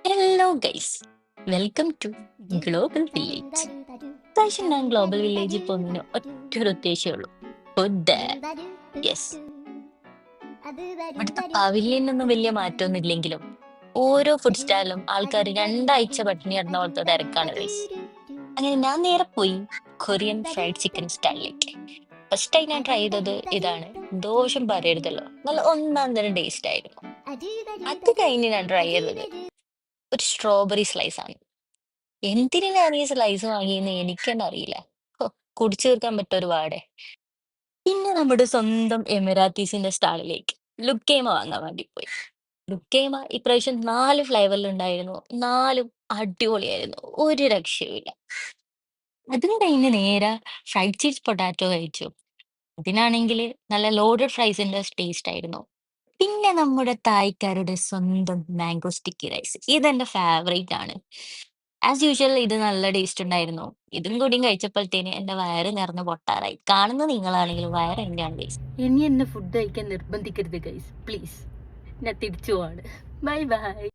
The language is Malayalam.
Hello guys, welcome to global village. അത്യാവശ്യം ഞാൻ ഗ്ലോബൽ വില്ലേജിൽ പോകുന്നതിന് ഒറ്റൊരു ഉദ്ദേശമേ ഉള്ളൂ. ഫുഡ്. യെസ്. ഇവിടുത്തെ പവിലിയനൊന്നും വലിയ മാറ്റമൊന്നും ഇല്ലെങ്കിലും ഓരോ ഫുഡ് സ്റ്റാളിലും ആൾക്കാർ രണ്ടാഴ്ച പട്ടിണി കിടന്ന പോലത്തെ തിരക്കാണ് ഗൈസ്. അങ്ങനെ ഞാൻ നേരെ പോയി കൊറിയൻ ഫ്രൈഡ് ചിക്കൻ സ്റ്റാളിലേക്ക്. ഫസ്റ്റ് ടൈം ഞാൻ ട്രൈ ചെയ്തത് ഇതാണ്. ദോഷം പറയരുതല്ലോ, നല്ല ഒന്നാം തരം ടേസ്റ്റ് ആയിരുന്നു. അത് കഴിഞ്ഞ് ഞാൻ ട്രൈ ചെയ്തത് ഒരു സ്ട്രോബെറി സ്ലൈസ് ആണ്. എന്തിനു ഞാൻ ഈ സ്ലൈസ് വാങ്ങിയെന്ന് എനിക്ക് തന്നെ അറിയില്ല. ഹോ, കുടിച്ചു തീർക്കാൻ പറ്റ ഒരു പാടെ. പിന്നെ നമ്മുടെ സ്വന്തം എമിറാത്തീസിന്റെ സ്റ്റാളിലേക്ക് ലുക്കേമ വാങ്ങാൻ വേണ്ടി പോയി. ലുക്കേമ ഇപ്രാവശ്യം 4 ഫ്ലേവറിൽ ഉണ്ടായിരുന്നു. നാലും അടിപൊളിയായിരുന്നു, ഒരു രക്ഷയുമില്ല. അതും കഴിഞ്ഞ് നേരെ ഫ്രൈഡ് ചീസ് പൊട്ടാറ്റോ കഴിച്ചു. അതിനാണെങ്കിൽ നല്ല ലോഡഡ് ഫ്രൈസിന്റെ ടേസ്റ്റ് ആയിരുന്നു. പിന്നെ നമ്മുടെ തായ്ക്കാരുടെ സ്വന്തം മാംഗോ സ്റ്റിക്കി റൈസ്, ഇതെന്റെ ഫേവറേറ്റ് ആണ്. ആസ് യൂഷ്വൽ ഇത് നല്ല ടേസ്റ്റ് ഉണ്ടായിരുന്നു. ഇതും കൂടിയും കഴിച്ചപ്പോഴത്തേന് എന്റെ വയറ് നിറഞ്ഞ് പൊട്ടാറായി. കാണുന്ന നിങ്ങളാണെങ്കിലും വയറ് എന്റെയാണ് ഗൈസ്. ഇനി എന്നെ ഫുഡ് കഴിക്കാൻ നിർബന്ധിക്കരുത് ഗൈസ്, പ്ലീസ്. ഞാൻ തിരിച്ചു പോവാണ്. Bye bye.